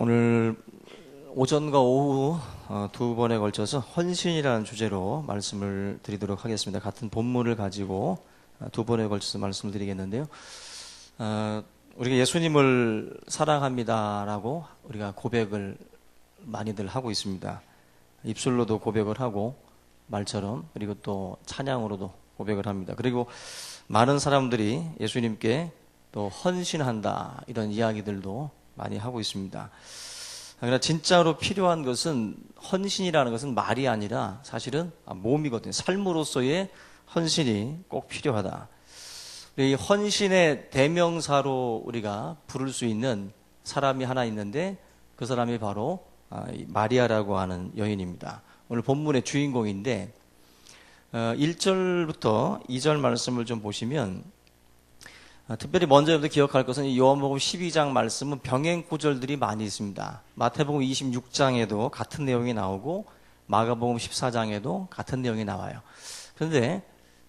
오늘 오전과 오후 두 번에 걸쳐서 헌신이라는 주제로 말씀을 드리도록 하겠습니다. 같은 본문을 가지고 두 번에 걸쳐서 말씀을 드리겠는데요. 우리가 예수님을 사랑합니다라고 우리가 고백을 많이들 하고 있습니다. 입술로도 고백을 하고 말처럼, 그리고 또 찬양으로도 고백을 합니다. 그리고 많은 사람들이 예수님께 또 헌신한다 이런 이야기들도 많이 하고 있습니다. 그러나 진짜로 필요한 것은, 헌신이라는 것은 말이 아니라 사실은 몸이거든요. 삶으로서의 헌신이 꼭 필요하다. 이 헌신의 대명사로 우리가 부를 수 있는 사람이 하나 있는데, 그 사람이 바로 마리아라고 하는 여인입니다. 오늘 본문의 주인공인데 1절부터 2절 말씀을 좀 보시면, 특별히 먼저 여러분들 기억할 것은 요한복음 12장 말씀은 병행 구절들이 많이 있습니다. 마태복음 26장에도 같은 내용이 나오고 마가복음 14장에도 같은 내용이 나와요. 그런데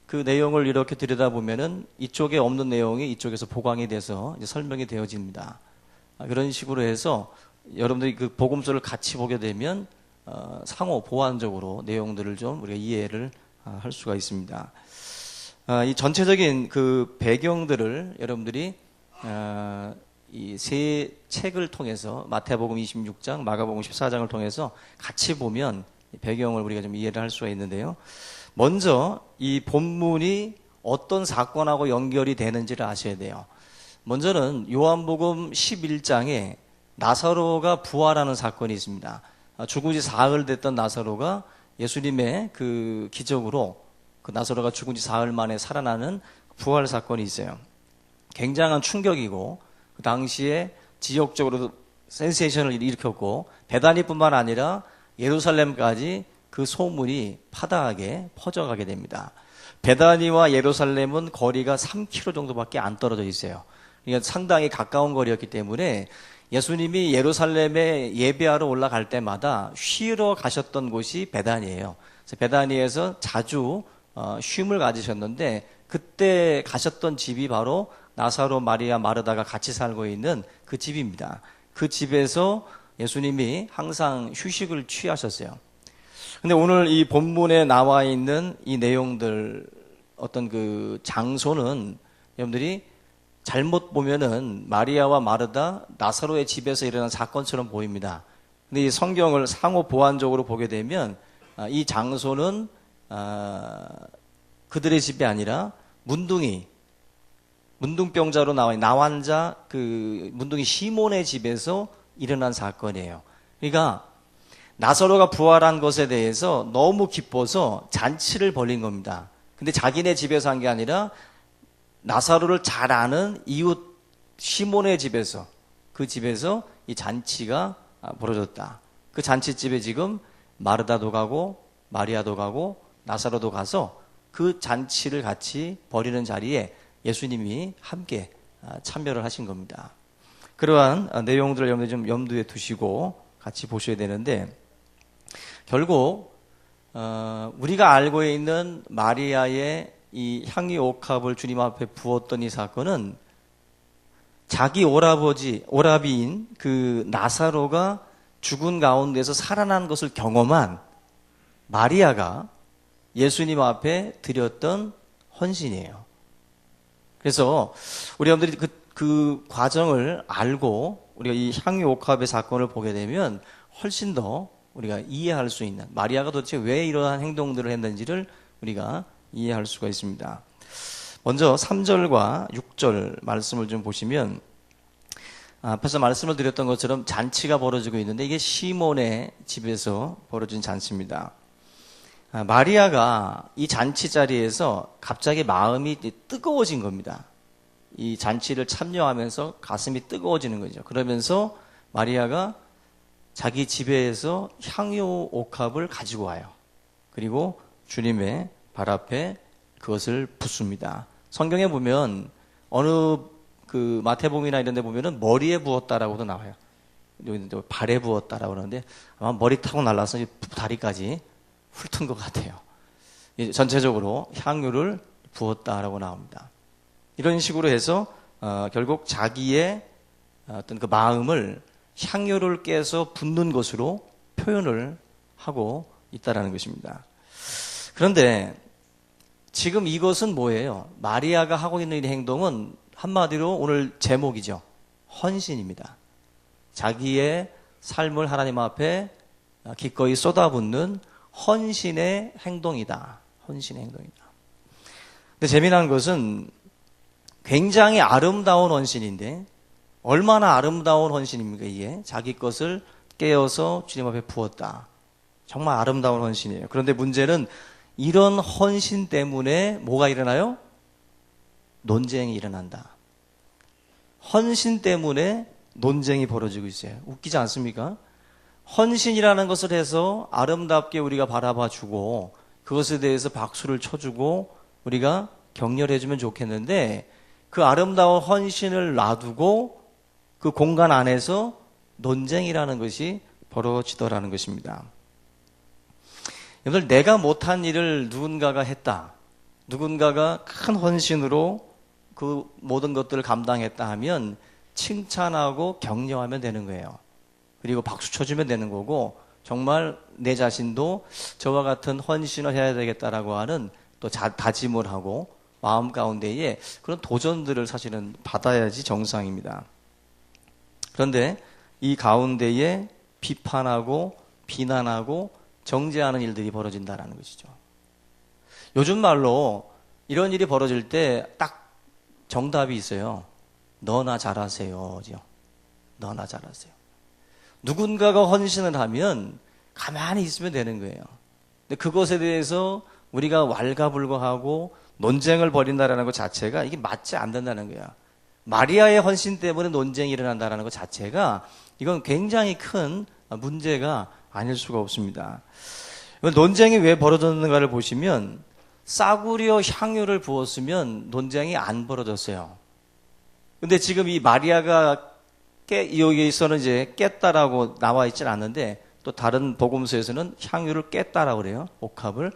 그 내용을 이렇게 들여다보면은 이쪽에 없는 내용이 이쪽에서 보강이 돼서 이제 설명이 되어집니다. 그런 식으로 해서 여러분들이 그 복음서를 같이 보게 되면 상호 보완적으로 내용들을 좀 우리가 이해를 할 수가 있습니다. 이 전체적인 그 배경들을 여러분들이 이 세 책을 통해서, 마태복음 26장, 마가복음 14장을 통해서 같이 보면 배경을 우리가 좀 이해를 할 수가 있는데요. 먼저 이 본문이 어떤 사건하고 연결이 되는지를 아셔야 돼요. 먼저는 요한복음 11장에 나사로가 부활하는 사건이 있습니다. 죽은 지 사흘 됐던 나사로가 예수님의 그 기적으로, 그 나사로가 죽은 지 사흘 만에 살아나는 부활 사건이 있어요. 굉장한 충격이고, 그 당시에 지역적으로 센세이션을 일으켰고, 베다니뿐만 아니라 예루살렘까지 그 소문이 파다하게 퍼져가게 됩니다. 베다니와 예루살렘은 거리가 3km 정도밖에 안 떨어져 있어요. 그러니까 상당히 가까운 거리였기 때문에 예수님이 예루살렘에 예배하러 올라갈 때마다 쉬러 가셨던 곳이 베다니예요. 그래서 베다니에서 자주 쉼을 가지셨는데, 그때 가셨던 집이 바로 나사로, 마리아, 마르다가 같이 살고 있는 그 집입니다. 그 집에서 예수님이 항상 휴식을 취하셨어요. 근데 오늘 이 본문에 나와 있는 이 내용들, 어떤 그 장소는 여러분들이 잘못 보면은 마리아와 마르다, 나사로의 집에서 일어난 사건처럼 보입니다. 근데 이 성경을 상호 보완적으로 보게 되면 이 장소는 그들의 집이 아니라 문둥병자로 나와 있는 나환자, 그 문둥이 시몬의 집에서 일어난 사건이에요. 그러니까 나사로가 부활한 것에 대해서 너무 기뻐서 잔치를 벌인 겁니다. 근데 자기네 집에서 한 게 아니라 나사로를 잘 아는 이웃 시몬의 집에서, 그 집에서 이 잔치가 벌어졌다. 그 잔치집에 지금 마르다도 가고 마리아도 가고 나사로도 가서 그 잔치를 같이 벌이는 자리에 예수님이 함께 참여를 하신 겁니다. 그러한 내용들을 여러분들 좀 염두에 두시고 같이 보셔야 되는데, 결국 우리가 알고 있는 마리아의 이 향유 옥합을 주님 앞에 부었던 이 사건은 자기 오라비인 그 나사로가 죽은 가운데서 살아난 것을 경험한 마리아가 예수님 앞에 드렸던 헌신이에요. 그래서 우리 여러분들이 그 과정을 알고 우리가 이 향유 옥합의 사건을 보게 되면 훨씬 더 우리가 이해할 수 있는, 마리아가 도대체 왜 이러한 행동들을 했는지를 우리가 이해할 수가 있습니다. 먼저 3절과 6절 말씀을 좀 보시면, 앞에서 말씀을 드렸던 것처럼 잔치가 벌어지고 있는데, 이게 시몬의 집에서 벌어진 잔치입니다. 마리아가 이 잔치 자리에서 갑자기 마음이 뜨거워진 겁니다. 이 잔치를 참여하면서 가슴이 뜨거워지는 거죠. 그러면서 마리아가 자기 집에서 향유 옥합을 가지고 와요. 그리고 주님의 발 앞에 그것을 붓습니다. 성경에 보면 어느 그 마태복음이나 이런 데 보면은 머리에 부었다라고도 나와요. 여기 발에 부었다라고 그러는데 아마 머리 타고 날라서 다리까지 훑은 것 같아요. 전체적으로 향유를 부었다라고 나옵니다. 이런 식으로 해서 결국 자기의 어떤 그 마음을 향유를 깨서 붓는 것으로 표현을 하고 있다라는 것입니다. 그런데 지금 이것은 뭐예요? 마리아가 하고 있는 이 행동은 한마디로 오늘 제목이죠. 헌신입니다. 자기의 삶을 하나님 앞에 기꺼이 쏟아붓는 헌신의 행동이다. 헌신의 행동이다. 근데 재미난 것은 굉장히 아름다운 헌신인데 얼마나 아름다운 헌신입니까 이게? 자기 것을 깨어서 주님 앞에 부었다. 정말 아름다운 헌신이에요. 그런데 문제는 이런 헌신 때문에 뭐가 일어나요? 논쟁이 일어난다. 헌신 때문에 논쟁이 벌어지고 있어요. 웃기지 않습니까? 헌신이라는 것을 해서 아름답게 우리가 바라봐주고 그것에 대해서 박수를 쳐주고 우리가 격려해주면 좋겠는데 그 아름다운 헌신을 놔두고 그 공간 안에서 논쟁이라는 것이 벌어지더라는 것입니다. 여러분들, 내가 못한 일을 누군가가 했다. 누군가가 큰 헌신으로 그 모든 것들을 감당했다 하면 칭찬하고 격려하면 되는 거예요. 그리고 박수 쳐주면 되는 거고 정말 내 자신도 저와 같은 헌신을 해야 되겠다라고 하는 또 다짐을 하고 마음 가운데에 그런 도전들을 사실은 받아야지 정상입니다. 그런데 이 가운데에 비판하고 비난하고 정죄하는 일들이 벌어진다는 것이죠. 요즘 말로 이런 일이 벌어질 때 딱 정답이 있어요. 너나 잘하세요. 너나 잘하세요. 누군가가 헌신을 하면 가만히 있으면 되는 거예요. 근데 그것에 대해서 우리가 왈가불가하고 논쟁을 벌인다는 것 자체가 이게 맞지 않는다는 거야. 마리아의 헌신 때문에 논쟁이 일어난다는 것 자체가 이건 굉장히 큰 문제가 아닐 수가 없습니다. 논쟁이 왜 벌어졌는가를 보시면 싸구려 향유를 부었으면 논쟁이 안 벌어졌어요. 근데 지금 이 마리아가 여기에서는 이제 깼다라고 나와 있진 않는데 또 다른 복음서에서는 향유를 깼다라고 그래요. 옥합을.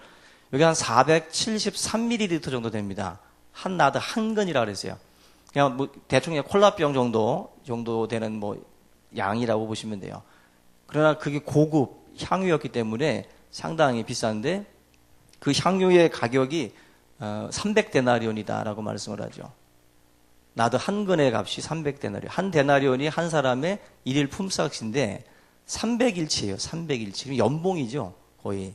여기 한 473ml 정도 됩니다. 한 나드 한 근이라고 그랬어요. 그냥 뭐 대충 그냥 콜라병 정도 되는 뭐 양이라고 보시면 돼요. 그러나 그게 고급 향유였기 때문에 상당히 비싼데 그 향유의 가격이 300데나리온이다라고 말씀을 하죠. 나도 한 근의 값이 300데나리온. 한 데나리온이 한 사람의 일일 품삯인데 300일치예요. 300일치. 연봉이죠. 거의.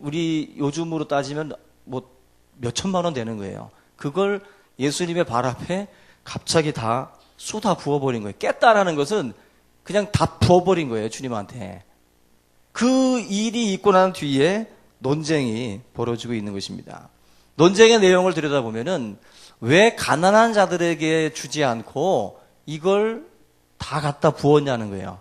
우리 요즘으로 따지면 뭐 몇천만 원 되는 거예요. 그걸 예수님의 발 앞에 갑자기 다 쏟아 부어버린 거예요. 깼다라는 것은 그냥 다 부어버린 거예요. 주님한테. 그 일이 있고 난 뒤에 논쟁이 벌어지고 있는 것입니다. 논쟁의 내용을 들여다보면은 왜 가난한 자들에게 주지 않고 이걸 다 갖다 부었냐는 거예요.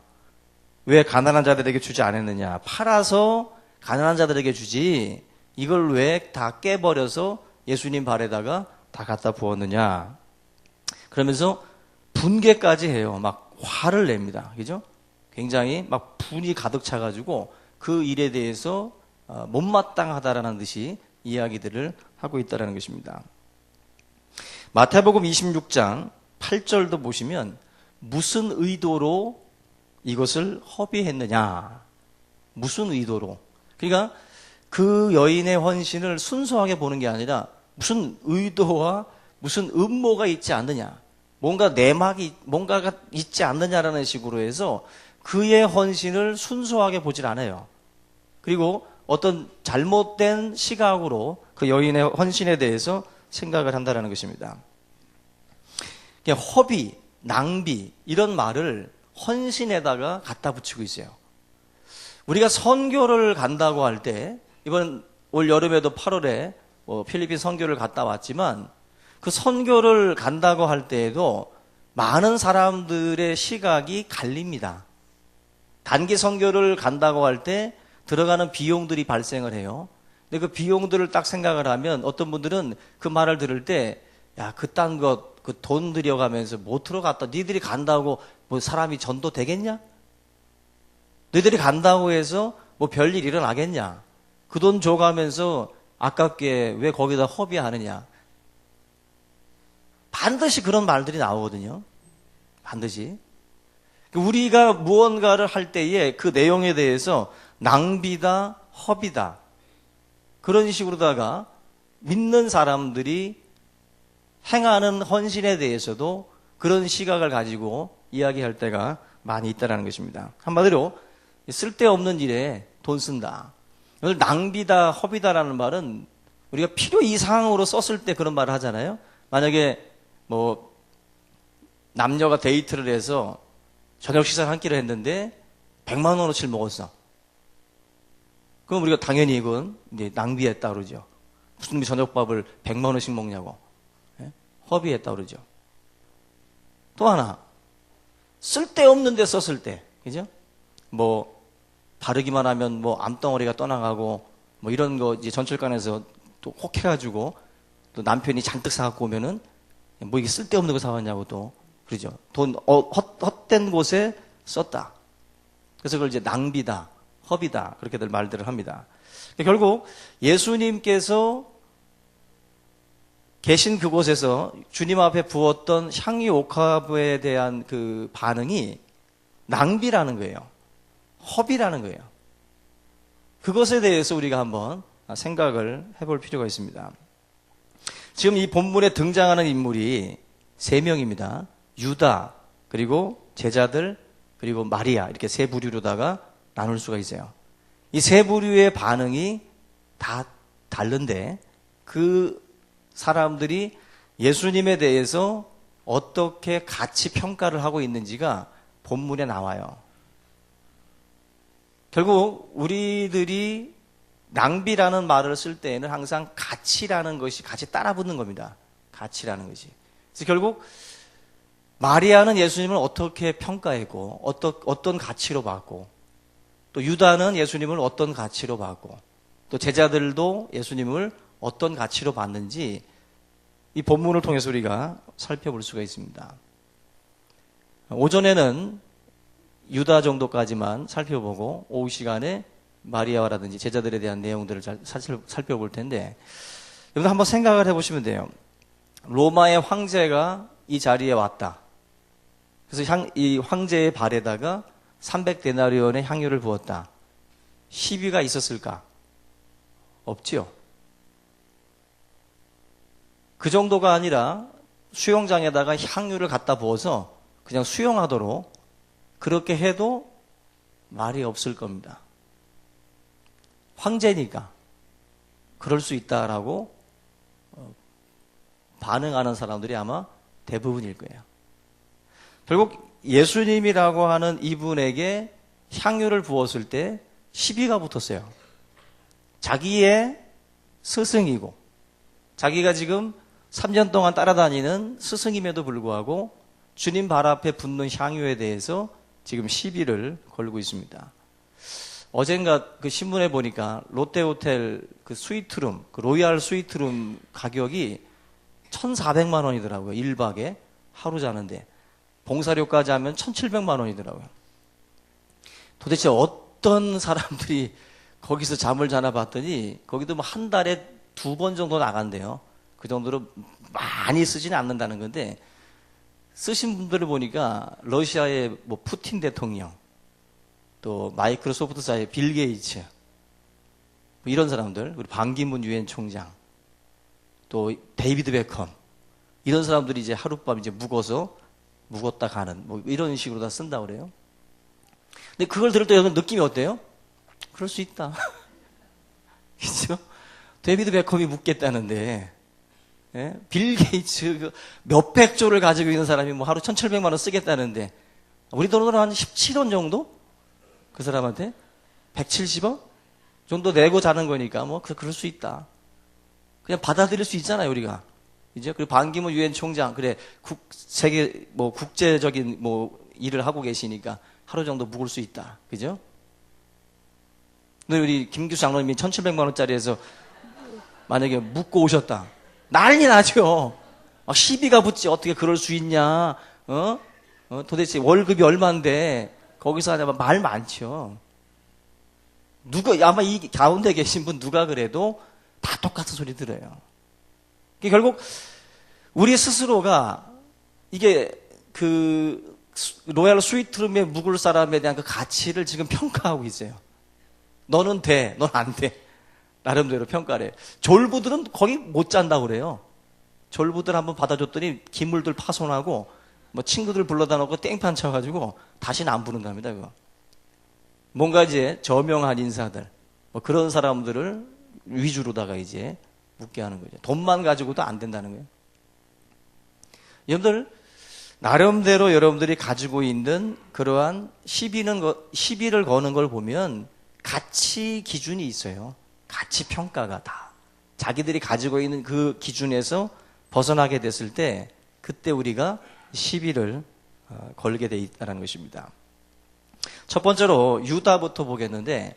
왜 가난한 자들에게 주지 않았느냐. 팔아서 가난한 자들에게 주지 이걸 왜 다 깨버려서 예수님 발에다가 다 갖다 부었느냐. 그러면서 분개까지 해요. 막 화를 냅니다. 그죠? 굉장히 막 분이 가득 차가지고 그 일에 대해서 못마땅하다라는 듯이 이야기들을 하고 있다는 것입니다. 마태복음 26장 8절도 보시면 무슨 의도로 이것을 허비했느냐. 무슨 의도로. 그러니까 그 여인의 헌신을 순수하게 보는 게 아니라 무슨 의도와 무슨 음모가 있지 않느냐. 뭔가가 있지 않느냐라는 식으로 해서 그의 헌신을 순수하게 보질 않아요. 그리고 어떤 잘못된 시각으로 그 여인의 헌신에 대해서 생각을 한다는 것입니다. 허비, 낭비 이런 말을 헌신에다가 갖다 붙이고 있어요. 우리가 선교를 간다고 할 때 이번 올 여름에도 8월에 필리핀 선교를 갔다 왔지만 그 선교를 간다고 할 때에도 많은 사람들의 시각이 갈립니다. 단기 선교를 간다고 할 때 들어가는 비용들이 발생을 해요. 근데 그 비용들을 딱 생각을 하면 어떤 분들은 그 말을 들을 때 야, 그딴 것, 그 돈 들여가면서 못 들어갔다. 니들이 간다고 뭐 사람이 전도 되겠냐? 너희들이 간다고 해서 뭐 별일 일어나겠냐? 그 돈 줘가면서 아깝게 왜 거기다 허비하느냐? 반드시 그런 말들이 나오거든요. 반드시. 우리가 무언가를 할 때에 그 내용에 대해서 낭비다, 허비다, 그런 식으로다가 믿는 사람들이 행하는 헌신에 대해서도 그런 시각을 가지고 이야기할 때가 많이 있다는 것입니다. 한마디로 쓸데없는 일에 돈 쓴다. 오늘 낭비다, 허비다라는 말은 우리가 필요 이상으로 썼을 때 그런 말을 하잖아요. 만약에 뭐 남녀가 데이트를 해서 저녁 식사를 한 끼를 했는데 100만 원어치를 먹었어. 그럼 우리가 당연히 이건 이제 낭비했다 그러죠. 무슨 저녁밥을 100만 원씩 먹냐고. 예? 허비했다 그러죠. 또 하나, 쓸데없는 데 썼을 때, 그죠? 뭐 바르기만 하면 뭐 암덩어리가 떠나가고 뭐 이런 거 이제 전철관에서 또 혹해가지고 또 남편이 잔뜩 사갖고 오면은 뭐 이게 쓸데없는 거 사왔냐고 또 그러죠. 돈 헛된 곳에 썼다. 그래서 그걸 이제 낭비다, 허비다 그렇게들 말들을 합니다. 결국 예수님께서 계신 그곳에서 주님 앞에 부었던 향유 옥합에 대한 그 반응이 낭비라는 거예요. 허비라는 거예요. 그것에 대해서 우리가 한번 생각을 해볼 필요가 있습니다. 지금 이 본문에 등장하는 인물이 3명입니다. 유다, 그리고 제자들, 그리고 마리아 이렇게 3부류로다가 나눌 수가 있어요. 이 3부류의 반응이 다 다른데 그 사람들이 예수님에 대해서 어떻게 가치 평가를 하고 있는지가 본문에 나와요. 결국 우리들이 낭비라는 말을 쓸 때에는 항상 가치라는 것이 같이 따라붙는 겁니다. 가치라는 것이. 그래서 결국 마리아는 예수님을 어떻게 평가했고 어떤 가치로 봤고 또 유다는 예수님을 어떤 가치로 봤고 또 제자들도 예수님을 어떤 가치로 봤는지 이 본문을 통해서 우리가 살펴볼 수가 있습니다. 오전에는 유다 정도까지만 살펴보고 오후 시간에 마리아라든지 제자들에 대한 내용들을 잘 살펴볼 텐데 여러분 한번 생각을 해보시면 돼요. 로마의 황제가 이 자리에 왔다. 그래서 이 황제의 발에다가 300데나리온의 향유를 부었다. 시비가 있었을까? 없지요. 그 정도가 아니라 수영장에다가 향유를 갖다 부어서 그냥 수영하도록 그렇게 해도 말이 없을 겁니다. 황제니까 그럴 수 있다라고 반응하는 사람들이 아마 대부분일 거예요. 결국 예수님이라고 하는 이분에게 향유를 부었을 때 시비가 붙었어요. 자기의 스승이고 자기가 지금 3년 동안 따라다니는 스승임에도 불구하고 주님 발 앞에 붓는 향유에 대해서 지금 시비를 걸고 있습니다. 어젠가 그 신문에 보니까 롯데호텔 그 스위트룸, 그 로얄 스위트룸 가격이 1,400만 원이더라고요. 1박에 하루 자는데. 봉사료까지 하면 1,700만 원이더라고요. 도대체 어떤 사람들이 거기서 잠을 자나 봤더니 거기도 뭐 한 달에 2번 정도 나간대요. 그 정도로 많이 쓰지는 않는다는 건데 쓰신 분들을 보니까 러시아의 뭐 푸틴 대통령 또 마이크로소프트사의 빌 게이츠 뭐 이런 사람들 그리고 반기문 유엔 총장 또 데이비드 베컴 이런 사람들이 이제 하룻밤 이제 묵었다 가는 뭐 이런 식으로 다 쓴다 그래요. 근데 그걸 들을 때 여러분 느낌이 어때요? 그럴 수 있다. 그렇죠? 데이비드 베컴이 묵겠다는데 예? 빌 게이츠 몇백 조를 가지고 있는 사람이 뭐 하루 1,700만 원 쓰겠다는데 우리 돈으로 한 17원 정도? 그 사람한테 170원 정도 내고 자는 거니까 뭐 그럴 수 있다. 그냥 받아들일 수 있잖아요 우리가. 이제 그리고 반기문 유엔 총장 그래 세계 뭐 국제적인 뭐 일을 하고 계시니까 하루 정도 묵을 수 있다. 그죠? 근데 우리 김규수 장로님이 1,700만 원짜리에서 만약에 묵고 오셨다. 난리 나죠. 막 시비가 붙지. 어떻게 그럴 수 있냐. 도대체 월급이 얼만데 거기서 하자면 말 많죠. 아마 이 가운데 계신 분 누가 그래도 다 똑같은 소리 들어요. 결국 우리 스스로가 이게 그 로얄 스위트룸에 묵을 사람에 대한 그 가치를 지금 평가하고 있어요. 너는 돼, 넌 안 돼. 나름대로 평가를 해요. 졸부들은 거기 못 잔다고 그래요. 졸부들 한번 받아줬더니 기물들 파손하고 뭐 친구들 불러다 놓고 땡판 쳐가지고 다시는 안 부른답니다. 그거. 뭔가 이제 저명한 인사들 뭐 그런 사람들을 위주로다가 이제 묵게 하는 거죠. 돈만 가지고도 안 된다는 거예요. 여러분들 나름대로 여러분들이 가지고 있는 그러한 시비를 거는 걸 보면 가치 기준이 있어요. 가치 평가가 다 자기들이 가지고 있는 그 기준에서 벗어나게 됐을 때 그때 우리가 시비를 걸게 돼 있다는 것입니다. 첫 번째로 유다부터 보겠는데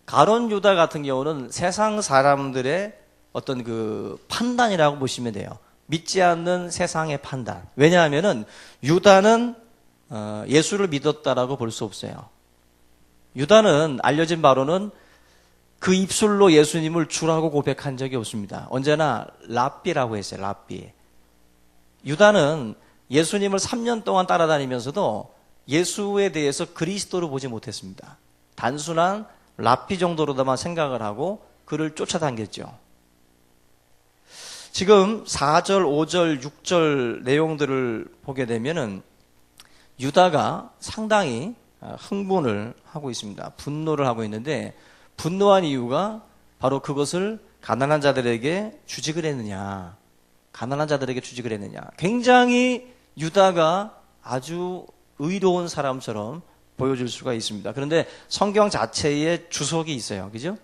가룟 유다 같은 경우는 세상 사람들의 어떤 그 판단이라고 보시면 돼요. 믿지 않는 세상의 판단. 왜냐하면은 유다는 예수를 믿었다라고 볼 수 없어요. 유다는 알려진 바로는 그 입술로 예수님을 주라고 고백한 적이 없습니다. 언제나 랍비라고 했어요. 랍비. 유다는 예수님을 3년 동안 따라다니면서도 예수에 대해서 그리스도로 보지 못했습니다. 단순한 랍비 정도로다만 생각을 하고 그를 쫓아다녔죠. 지금 4절, 5절, 6절 내용들을 보게 되면은 유다가 상당히 흥분을 하고 있습니다. 분노를 하고 있는데 분노한 이유가 바로 그것을 가난한 자들에게 주직을 했느냐. 가난한 자들에게 주직을 했느냐. 굉장히 유다가 아주 의로운 사람처럼 보여줄 수가 있습니다. 그런데 성경 자체에 주석이 있어요. 그죠?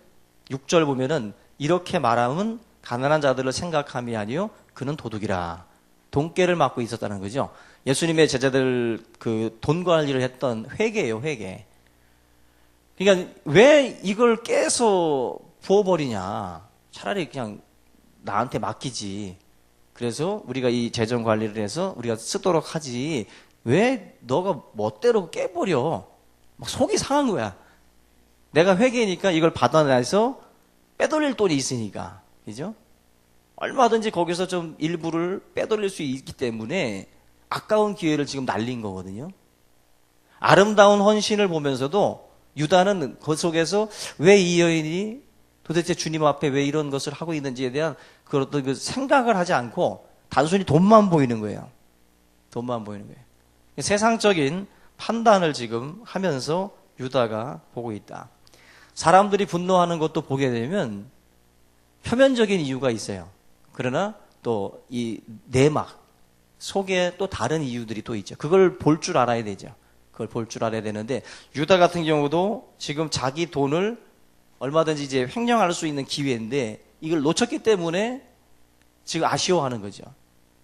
6절 보면은 이렇게 말하면 가난한 자들을 생각함이 아니요 그는 도둑이라. 돈깨를 맞고 있었다는 거죠. 예수님의 제자들 그 돈 관리를 했던 회계예요, 회계. 그러니까 왜 이걸 깨서 부어버리냐. 차라리 그냥 나한테 맡기지. 그래서 우리가 이 재정 관리를 해서 우리가 쓰도록 하지. 왜 너가 멋대로 깨버려. 막 속이 상한 거야. 내가 회계니까 이걸 받아내서 빼돌릴 돈이 있으니까. 그죠? 얼마든지 거기서 좀 일부를 빼돌릴 수 있기 때문에 아까운 기회를 지금 날린 거거든요. 아름다운 헌신을 보면서도 유다는 그 속에서 왜 이 여인이 도대체 주님 앞에 왜 이런 것을 하고 있는지에 대한 그 어떤 그 생각을 하지 않고 단순히 돈만 보이는 거예요. 돈만 보이는 거예요. 세상적인 판단을 지금 하면서 유다가 보고 있다. 사람들이 분노하는 것도 보게 되면 표면적인 이유가 있어요. 그러나 또 이 내막 속에 또 다른 이유들이 또 있죠. 그걸 볼 줄 알아야 되죠. 그걸 볼 줄 알아야 되는데 유다 같은 경우도 지금 자기 돈을 얼마든지 이제 횡령할 수 있는 기회인데 이걸 놓쳤기 때문에 지금 아쉬워하는 거죠.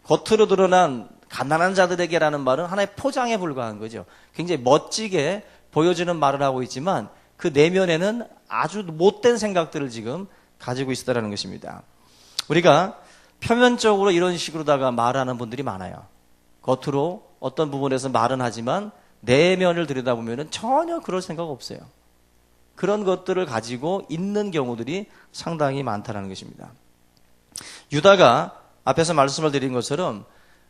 겉으로 드러난 가난한 자들에게라는 말은 하나의 포장에 불과한 거죠. 굉장히 멋지게 보여지는 말을 하고 있지만 그 내면에는 아주 못된 생각들을 지금 가지고 있다는 것입니다. 우리가 표면적으로 이런 식으로다가 말하는 분들이 많아요. 겉으로 어떤 부분에서 말은 하지만 내면을 들여다보면 전혀 그럴 생각 없어요. 그런 것들을 가지고 있는 경우들이 상당히 많다는 것입니다. 유다가 앞에서 말씀을 드린 것처럼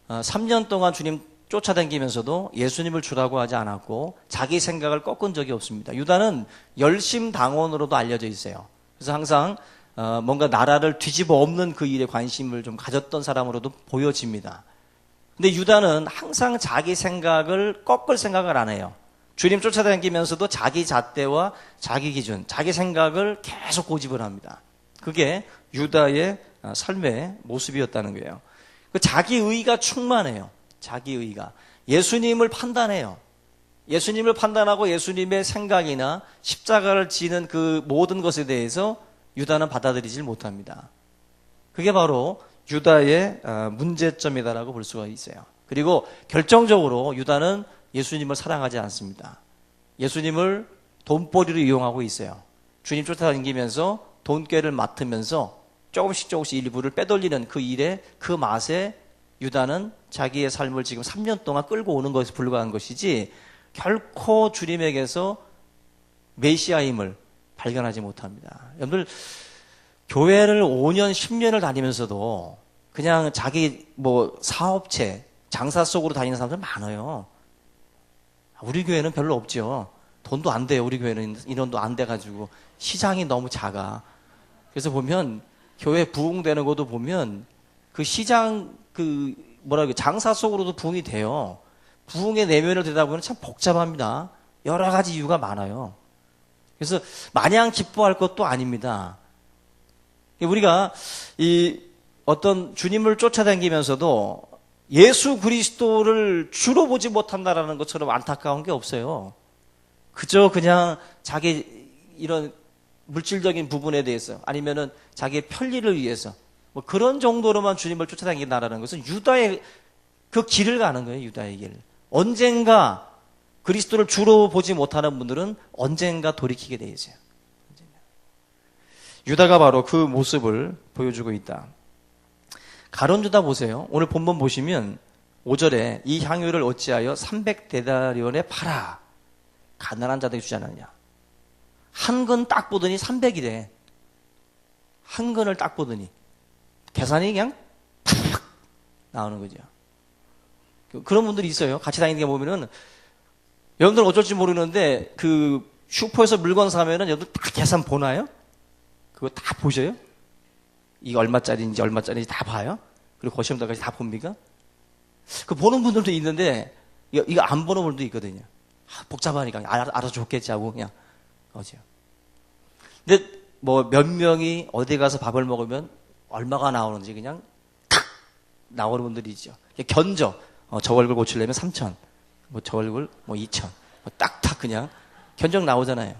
3년 동안 주님 쫓아다니면서도 예수님을 주라고 하지 않았고 자기 생각을 꺾은 적이 없습니다. 유다는 열심당원으로도 알려져 있어요. 그래서 항상 뭔가 나라를 뒤집어 엎는 그 일에 관심을 좀 가졌던 사람으로도 보여집니다. 근데 유다는 항상 자기 생각을 꺾을 생각을 안 해요. 주님 쫓아다니면서도 자기 잣대와 자기 기준, 자기 생각을 계속 고집을 합니다. 그게 유다의 삶의 모습이었다는 거예요. 자기의가 충만해요. 자기의가. 예수님을 판단해요. 예수님을 판단하고 예수님의 생각이나 십자가를 지는 그 모든 것에 대해서 유다는 받아들이질 못합니다. 그게 바로 유다의 문제점이다라고 볼 수가 있어요. 그리고 결정적으로 유다는 예수님을 사랑하지 않습니다. 예수님을 돈벌이로 이용하고 있어요. 주님 쫓아다니면서 돈꾀를 맡으면서 조금씩 일부를 빼돌리는 그 일에 그 맛에 유다는 자기의 삶을 지금 3년 동안 끌고 오는 것에 불과한 것이지 결코 주님에게서 메시아임을 발견하지 못합니다. 여러분들 교회를 5년, 10년을 다니면서도 그냥 자기 사업체, 장사 속으로 다니는 사람들 많아요. 우리 교회는 별로 없죠. 돈도 안 돼요. 우리 교회는 인원도 안 돼가지고 시장이 너무 작아. 그래서 보면 교회 부흥되는 것도 보면 그 시장 장사 속으로도 부흥이 돼요. 부흥의 내면을 들여다보면 참 복잡합니다. 여러 가지 이유가 많아요. 그래서 마냥 기뻐할 것도 아닙니다. 우리가 어떤 주님을 쫓아다니면서도 예수 그리스도를 주로 보지 못한다라는 것처럼 안타까운 게 없어요. 그저 그냥 자기 이런 물질적인 부분에 대해서 아니면은 자기의 편리를 위해서 뭐 그런 정도로만 주님을 쫓아다닌다라는 것은 유다의 그 길을 가는 거예요. 유다의 길. 언젠가 그리스도를 주로 보지 못하는 분들은 언젠가 돌이키게 돼 있어요. 유다가 바로 그 모습을 보여주고 있다. 가룟 유다 보세요. 오늘 본문 보시면 5절에 이 향유를 어찌하여 300데나리온에 팔아 가난한 자들에게 주지 않느냐. 한 근 딱 보더니 300이래. 한 근을 딱 보더니 계산이 그냥 팍 나오는 거죠. 그런 분들이 있어요. 같이 다니는 게 보면은 여러분들 어쩔지 모르는데 그 슈퍼에서 물건 사면은 여러분들 다 계산 보나요? 그거 다 보셔요? 이게 얼마짜리인지 다 봐요? 그리고 거시험도까지 다 봅니까? 그 보는 분들도 있는데 이거 안 보는 분들도 있거든요. 복잡하니까 알아서 좋겠지 하고 그냥 거죠. 근데 뭐 몇 명이 어디 가서 밥을 먹으면 얼마가 나오는지 그냥 탁 나오는 분들이 있죠. 견적 저 얼굴 고치려면 3천, 뭐 저 얼굴 뭐 2천, 딱딱 그냥 견적 나오잖아요.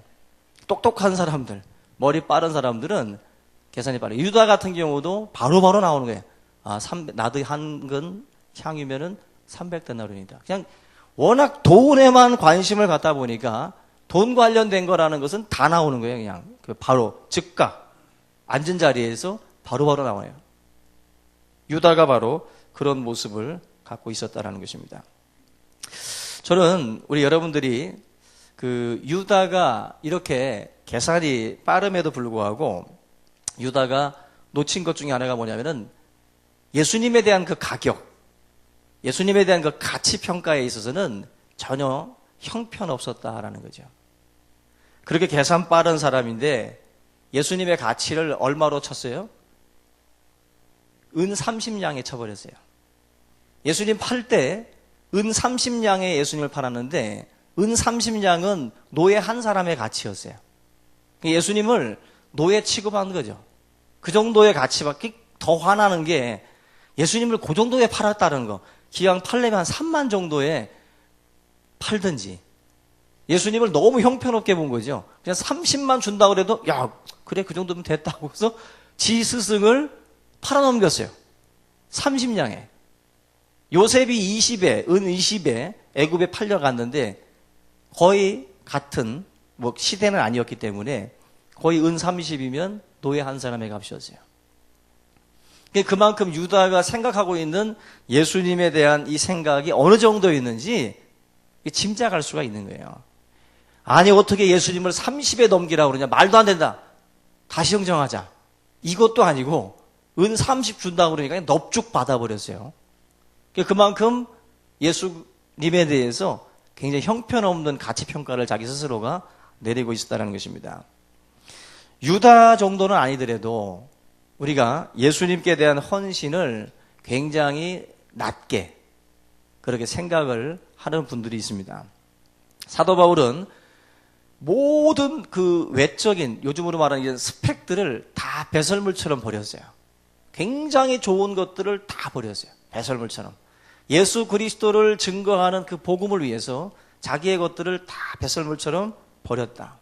똑똑한 사람들, 머리 빠른 사람들은 계산이 빠르요. 유다 같은 경우도 바로바로 나오는 거예요. 나도 한 근 향이면은 300데나리온이다. 그냥 워낙 돈에만 관심을 갖다 보니까 돈 관련된 거라는 것은 다 나오는 거예요. 그냥 바로 즉각 앉은 자리에서 바로바로 나와요. 유다가 바로 그런 모습을 갖고 있었다라는 것입니다. 저는 우리 여러분들이 그 유다가 이렇게 계산이 빠름에도 불구하고 유다가 놓친 것 중에 하나가 뭐냐면은 예수님에 대한 그 가격, 예수님에 대한 그 가치 평가에 있어서는 전혀 형편없었다라는 거죠. 그렇게 계산 빠른 사람인데 예수님의 가치를 얼마로 쳤어요? 은 30냥에 쳐버렸어요. 예수님 팔 때 은 30냥에 예수님을 팔았는데 은 30냥은 노예 한 사람의 가치였어요. 예수님을 노예 취급한 거죠. 그 정도의 가치밖에 더 화나는 게 예수님을 그 정도에 팔았다는 거. 기왕 팔려면 한 3만 정도에 팔든지. 예수님을 너무 형편없게 본 거죠. 그냥 30만 준다고 그래도 야 그래 그 정도면 됐다고 해서 지 스승을 팔아넘겼어요. 30냥에. 요셉이 20에 은 20에 애굽에 팔려갔는데 거의 같은 뭐 시대는 아니었기 때문에 거의 은 30이면 노예 한 사람의 값이었어요. 그만큼 유다가 생각하고 있는 예수님에 대한 이 생각이 어느 정도 있는지 짐작할 수가 있는 거예요. 아니 어떻게 예수님을 30에 넘기라고 그러냐. 말도 안 된다. 다시 형정하자. 이것도 아니고 은 30 준다고 그러니까 넙죽 받아버렸어요. 그만큼 예수님에 대해서 굉장히 형편없는 가치평가를 자기 스스로가 내리고 있었다는 것입니다. 유다 정도는 아니더라도 우리가 예수님께 대한 헌신을 굉장히 낮게 그렇게 생각을 하는 분들이 있습니다. 사도 바울은 모든 그 외적인 요즘으로 말하는 스펙들을 다 배설물처럼 버렸어요. 굉장히 좋은 것들을 다 버렸어요. 배설물처럼. 예수 그리스도를 증거하는 그 복음을 위해서 자기의 것들을 다 배설물처럼 버렸다.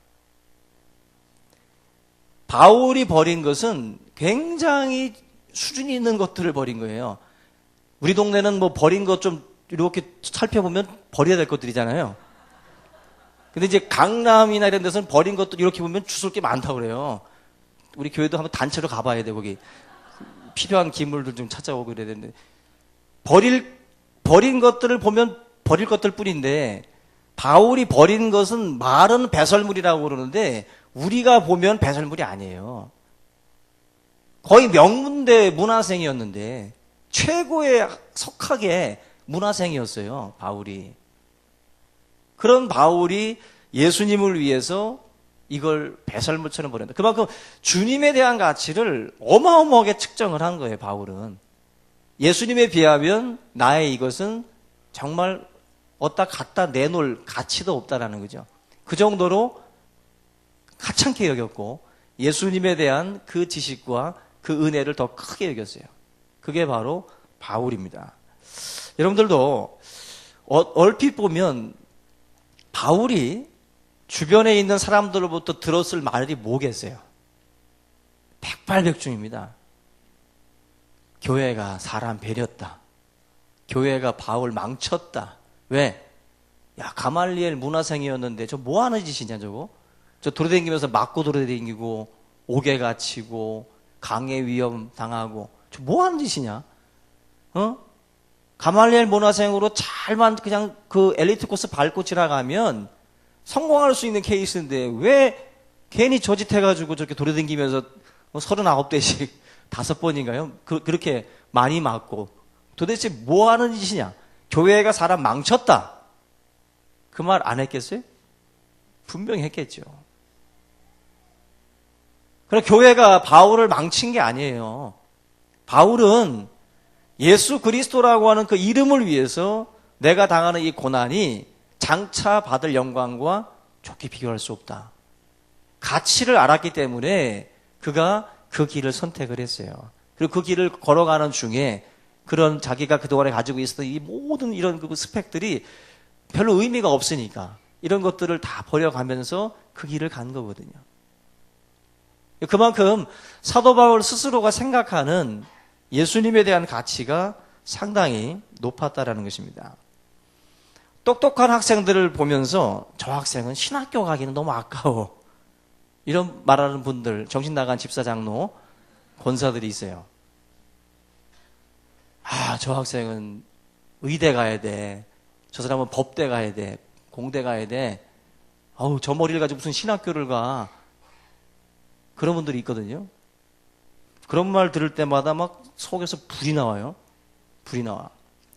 바울이 버린 것은 굉장히 수준이 있는 것들을 버린 거예요. 우리 동네는 뭐 버린 것 좀 이렇게 살펴보면 버려야 될 것들이잖아요. 근데 이제 강남이나 이런 데서는 버린 것들 이렇게 보면 주술 게 많다고 그래요. 우리 교회도 한번 단체로 가봐야 돼, 거기. 필요한 기물들 좀 찾아오고 그래야 되는데. 버린 것들을 보면 버릴 것들 뿐인데, 바울이 버린 것은 말은 배설물이라고 그러는데, 우리가 보면 배설물이 아니에요. 거의 명문대 문화생이었는데, 최고의 석학의 문화생이었어요, 바울이. 그런 바울이 예수님을 위해서 이걸 배설물처럼 버린다. 그만큼 주님에 대한 가치를 어마어마하게 측정을 한 거예요, 바울은. 예수님에 비하면 나의 이것은 정말 어디다 갖다 내놓을 가치도 없다라는 거죠. 그 정도로 가찮게 여겼고 예수님에 대한 그 지식과 그 은혜를 더 크게 여겼어요. 그게 바로 바울입니다. 여러분들도 얼핏 보면 바울이 주변에 있는 사람들로부터 들었을 말이 뭐겠어요? 백발백중입니다. 교회가 사람 배렸다. 교회가 바울 망쳤다. 왜? 야, 가말리엘 문화생이었는데 저 뭐 하는 짓이냐 저거? 저 돌아다니면서 맞고 돌아다니고 옥에 갇히고 강의 위험 당하고 저 뭐 하는 짓이냐? 가말리엘 문화생으로 잘만 그냥 그 엘리트 코스 밟고 지나가면 성공할 수 있는 케이스인데 왜 괜히 저짓해가지고 저렇게 돌아다니면서 39대씩 5번인가요? 그렇게 많이 맞고 도대체 뭐 하는 짓이냐? 교회가 사람 망쳤다. 그 말 안 했겠어요? 분명히 했겠죠. 그럼 교회가 바울을 망친 게 아니에요. 바울은 예수 그리스도라고 하는 그 이름을 위해서 내가 당하는 이 고난이 장차 받을 영광과 좋게 비교할 수 없다. 가치를 알았기 때문에 그가 그 길을 선택을 했어요. 그리고 그 길을 걸어가는 중에 그런 자기가 그동안에 가지고 있었던 이 모든 이런 그 스펙들이 별로 의미가 없으니까 이런 것들을 다 버려가면서 그 길을 간 거거든요. 그만큼 사도 바울 스스로가 생각하는 예수님에 대한 가치가 상당히 높았다라는 것입니다. 똑똑한 학생들을 보면서 저 학생은 신학교 가기는 너무 아까워. 이런 말하는 분들, 정신 나간 집사 장로, 권사들이 있어요. 아, 저 학생은 의대 가야 돼. 저 사람은 법대 가야 돼. 공대 가야 돼. 아우, 저 머리를 가지고 무슨 신학교를 가. 그런 분들이 있거든요. 그런 말 들을 때마다 막 속에서 불이 나와요. 불이 나와.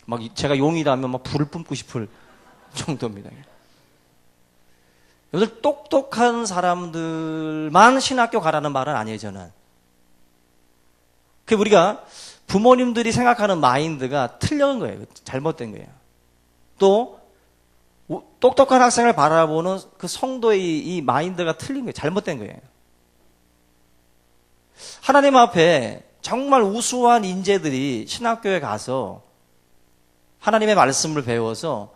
막 제가 용이라면 막 불을 뿜고 싶을 정도입니다. 여러분들 똑똑한 사람들만 신학교 가라는 말은 아니에요, 저는. 그 우리가 부모님들이 생각하는 마인드가 틀린 거예요. 잘못된 거예요. 또 똑똑한 학생을 바라보는 그 성도의 이 마인드가 틀린 거예요. 잘못된 거예요. 하나님 앞에 정말 우수한 인재들이 신학교에 가서 하나님의 말씀을 배워서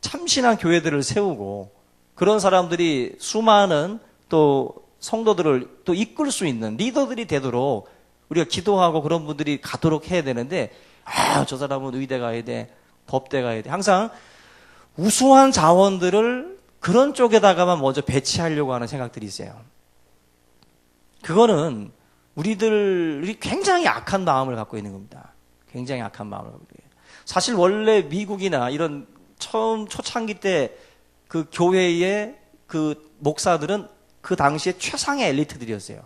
참신한 교회들을 세우고 그런 사람들이 수많은 또 성도들을 또 이끌 수 있는 리더들이 되도록 우리가 기도하고 그런 분들이 가도록 해야 되는데 아, 저 사람은 의대 가야 돼. 법대 가야 돼. 항상 우수한 자원들을 그런 쪽에다가만 먼저 배치하려고 하는 생각들이 있어요. 그거는 우리들이 굉장히 악한 마음을 갖고 있는 겁니다. 굉장히 악한 마음을 갖고 있는 거예요. 사실 원래 미국이나 이런 처음 초창기 때 그 교회의 그 목사들은 그 당시에 최상의 엘리트들이었어요.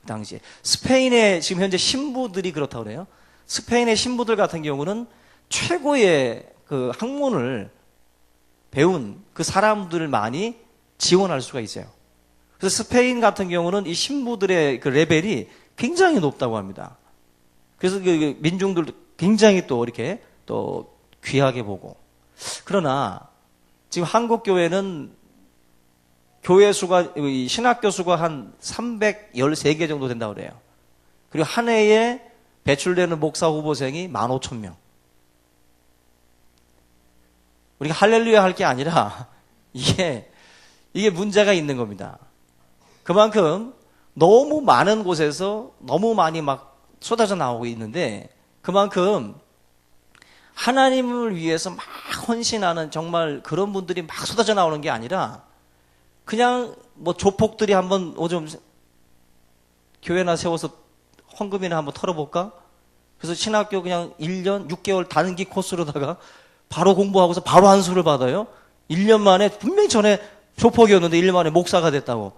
그 당시에. 스페인의 지금 현재 신부들이 그렇다고 그래요. 스페인의 신부들 같은 경우는 최고의 그 학문을 배운 그 사람들만이 지원할 수가 있어요. 그래서 스페인 같은 경우는 이 신부들의 그 레벨이 굉장히 높다고 합니다. 그래서 그 민중들도 굉장히 또 이렇게 또 귀하게 보고. 그러나 지금 한국 교회는 교회 수가, 신학교 수가 한 313개 정도 된다고 그래요. 그리고 한 해에 배출되는 목사 후보생이 15,000명. 우리가 할렐루야 할 게 아니라 이게 문제가 있는 겁니다. 그만큼 너무 많은 곳에서 너무 많이 막 쏟아져 나오고 있는데 그만큼 하나님을 위해서 막 헌신하는 정말 그런 분들이 막 쏟아져 나오는 게 아니라 그냥 뭐 조폭들이 한번 좀 교회나 세워서 헌금이나 한번 털어볼까? 그래서 신학교 그냥 1년 6개월 단기 코스로다가 바로 공부하고서 바로 안수를 받아요. 1년 만에 분명히 전에 조폭이었는데 1년 만에 목사가 됐다고.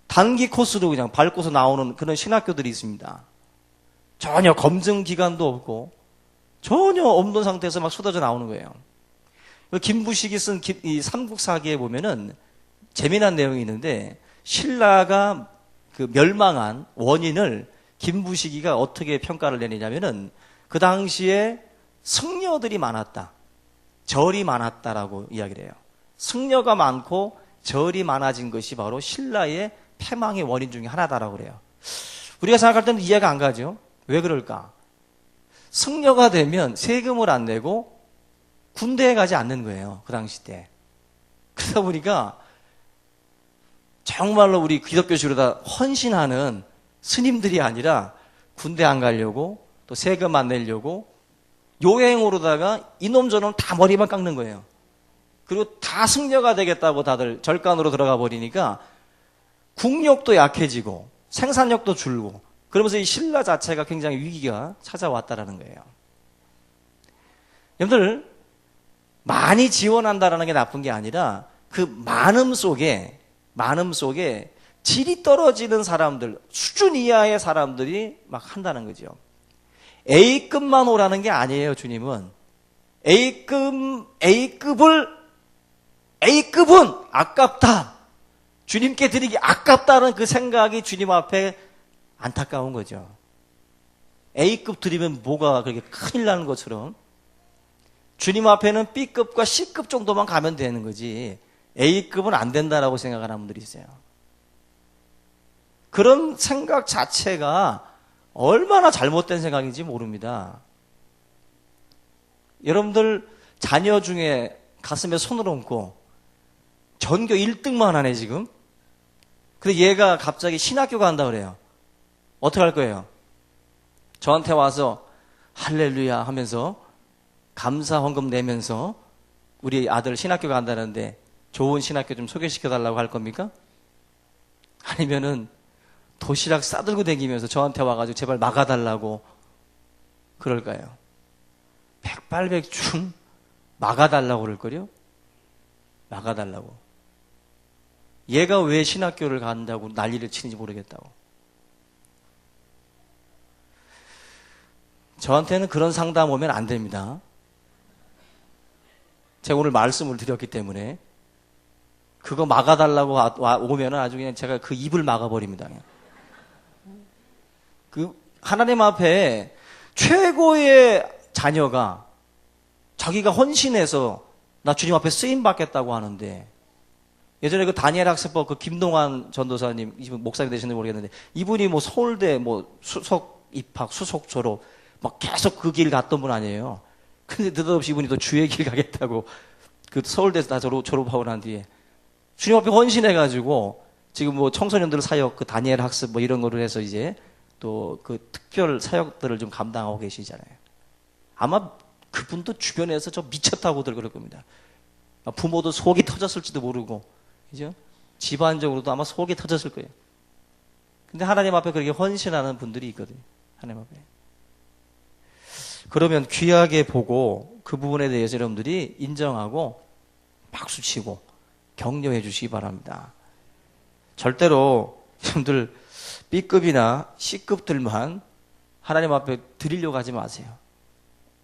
단기 코스로 그냥 밟고서 나오는 그런 신학교들이 있습니다. 전혀 검증 기간도 없고 전혀 없는 상태에서 막 쏟아져 나오는 거예요. 김부식이 쓴 이 삼국사기에 보면은 재미난 내용이 있는데 신라가 그 멸망한 원인을 김부식이가 어떻게 평가를 내리냐면은 그 당시에 승려들이 많았다. 절이 많았다라고 이야기를 해요. 승려가 많고 절이 많아진 것이 바로 신라의 패망의 원인 중에 하나다라고 그래요. 우리가 생각할 때는 이해가 안 가죠. 왜 그럴까? 승려가 되면 세금을 안 내고 군대에 가지 않는 거예요. 그 당시 때. 그러다 보니까 정말로 우리 기독교식으로다 헌신하는 스님들이 아니라 군대 안 가려고 또 세금 안 내려고 요행으로다가 이놈 저놈 다 머리만 깎는 거예요. 그리고 다 승려가 되겠다고 다들 절간으로 들어가 버리니까 국력도 약해지고 생산력도 줄고 그러면서 이 신라 자체가 굉장히 위기가 찾아왔다라는 거예요. 여러분들 많이 지원한다라는 게 나쁜 게 아니라 그 많음 속에 질이 떨어지는 사람들, 수준 이하의 사람들이 막 한다는 거죠. A급만 오라는 게 아니에요, 주님은. A급은 아깝다. 주님께 드리기 아깝다는 그 생각이 주님 앞에 안타까운 거죠. A급 드리면 뭐가 그렇게 큰일 나는 것처럼 주님 앞에는 B급과 C급 정도만 가면 되는 거지 A급은 안 된다라고 생각하는 분들이 있어요. 그런 생각 자체가 얼마나 잘못된 생각인지 모릅니다. 여러분들 자녀 중에 가슴에 손을 얹고 전교 1등만 하네 지금. 근데 얘가 갑자기 신학교 간다 그래요. 어떻게 할 거예요? 저한테 와서 할렐루야 하면서 감사 헌금 내면서 우리 아들 신학교 간다는데 좋은 신학교 좀 소개시켜 달라고 할 겁니까? 아니면은 도시락 싸들고 다니면서 저한테 와가지고 제발 막아달라고 그럴까요? 백발백중 막아달라고 그럴 거요? 막아달라고. 얘가 왜 신학교를 간다고 난리를 치는지 모르겠다고. 저한테는 그런 상담 오면 안 됩니다. 제가 오늘 말씀을 드렸기 때문에 그거 막아달라고 오면 아주 그냥 제가 그 입을 막아버립니다. 그냥. 그 하나님 앞에 최고의 자녀가 자기가 헌신해서 나 주님 앞에 쓰임 받겠다고 하는데 예전에 그 다니엘 학습법 그 김동환 전도사님 이분 목사님 되시는지 모르겠는데 이분이 뭐 서울대 뭐 수석 입학 수석 졸업 막 계속 그 길 갔던 분 아니에요. 근데 느닷없이 이분이 또 주의 길 가겠다고 그 서울대에서 다 졸업하고 난 뒤에 주님 앞에 헌신해가지고 지금 뭐 청소년들 사역 그 다니엘 학습 뭐 이런 거를 해서 이제 또 그 특별 사역들을 좀 감당하고 계시잖아요. 아마 그분도 주변에서 저 미쳤다고들 그럴 겁니다. 부모도 속이 터졌을지도 모르고, 그죠? 집안적으로도 아마 속이 터졌을 거예요. 근데 하나님 앞에 그렇게 헌신하는 분들이 있거든요. 하나님 앞에. 그러면 귀하게 보고 그 부분에 대해서 여러분들이 인정하고 박수치고 격려해 주시기 바랍니다. 절대로 여러분들 B급이나 C급들만 하나님 앞에 드리려고 하지 마세요.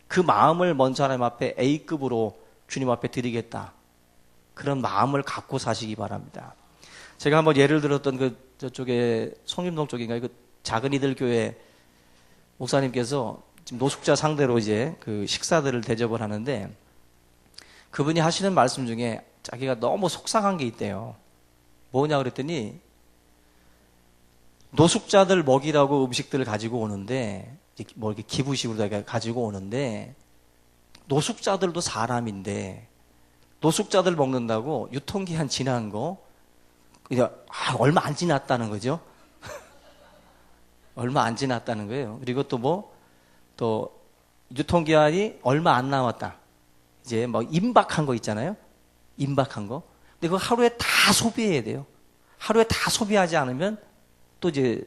그 마음을 먼저 하나님 앞에 A급으로 주님 앞에 드리겠다. 그런 마음을 갖고 사시기 바랍니다. 제가 한번 예를 들었던 그 저쪽에 송림동 쪽인가요? 그 작은 이들 교회 목사님께서 지금 노숙자 상대로 이제 그 식사들을 대접을 하는데 그분이 하시는 말씀 중에 자기가 너무 속상한 게 있대요. 뭐냐 그랬더니 노숙자들 먹이라고 음식들을 가지고 오는데 뭐 이렇게 기부식으로 가지고 오는데 노숙자들도 사람인데 노숙자들 먹는다고 유통기한 지난 거 얼마 안 지났다는 거죠. 얼마 안 지났다는 거예요. 그리고 또 유통기한이 얼마 안 남았다. 이제 뭐 임박한 거 있잖아요. 임박한 거. 근데 그거 하루에 다 소비해야 돼요. 하루에 다 소비하지 않으면 또 이제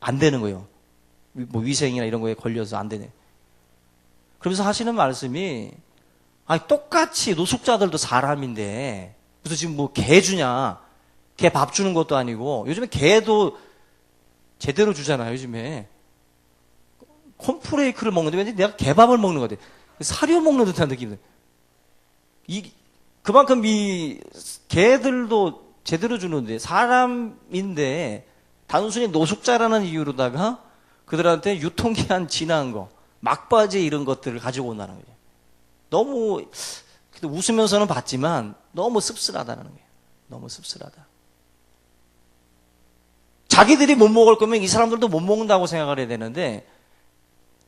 안 되는 거예요. 뭐 위생이나 이런 거에 걸려서 안 되네. 그러면서 하시는 말씀이 똑같이 노숙자들도 사람인데 무슨 지금 뭐 개 주냐? 개 밥 주는 것도 아니고 요즘에 개도 제대로 주잖아요. 요즘에 콘프레이크를 먹는데 왠지 내가 개밥을 먹는 것 같아. 사료 먹는 듯한 느낌이. 그만큼 이 개들도 제대로 주는데 사람인데 단순히 노숙자라는 이유로다가 그들한테 유통기한 지난 거, 막바지 이런 것들을 가지고 온다는 거예요. 너무 웃으면서는 봤지만 너무 씁쓸하다는 거예요. 너무 씁쓸하다. 자기들이 못 먹을 거면 이 사람들도 못 먹는다고 생각을 해야 되는데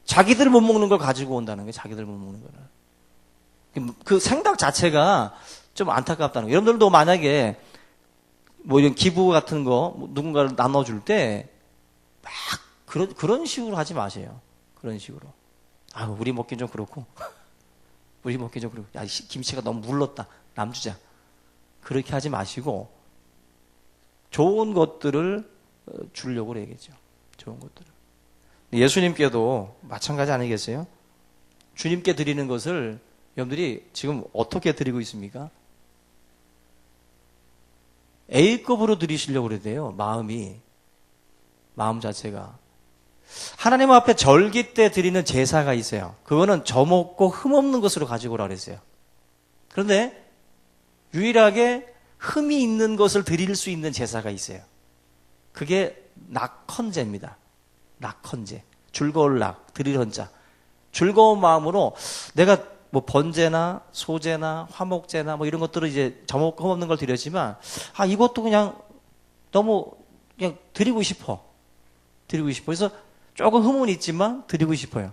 자기들 못 먹는 걸 가지고 온다는 거예요. 자기들 못 먹는 거를. 그 생각 자체가 좀 안타깝다는 거예요. 여러분들도 만약에 뭐 이런 기부 같은 거 누군가를 나눠줄 때 막 그런 식으로 하지 마세요. 그런 식으로. 아, 우리 먹긴 좀 그렇고. 우리 먹긴 좀 그렇고. 야, 김치가 너무 물렀다. 남 주자. 그렇게 하지 마시고 좋은 것들을 주려고 그래야겠죠. 좋은 것들을. 예수님께도 마찬가지 아니겠어요? 주님께 드리는 것을 여러분들이 지금 어떻게 드리고 있습니까? A급으로 드리시려고 그래야 마음 자체가. 하나님 앞에 절기 때 드리는 제사가 있어요. 그거는 점없고 흠없는 것으로 가지고 오라 그랬어요. 그런데 유일하게 흠이 있는 것을 드릴 수 있는 제사가 있어요. 그게 낙헌제입니다. 낙헌제. 즐거울 낙, 드릴 헌자. 즐거운 마음으로 내가 뭐 번제나 소제나 화목제나 뭐 이런 것들을 이제 점없고 흠없는 걸 드렸지만 이것도 그냥 너무 그냥 드리고 싶어. 그래서 조금 흠은 있지만 드리고 싶어요.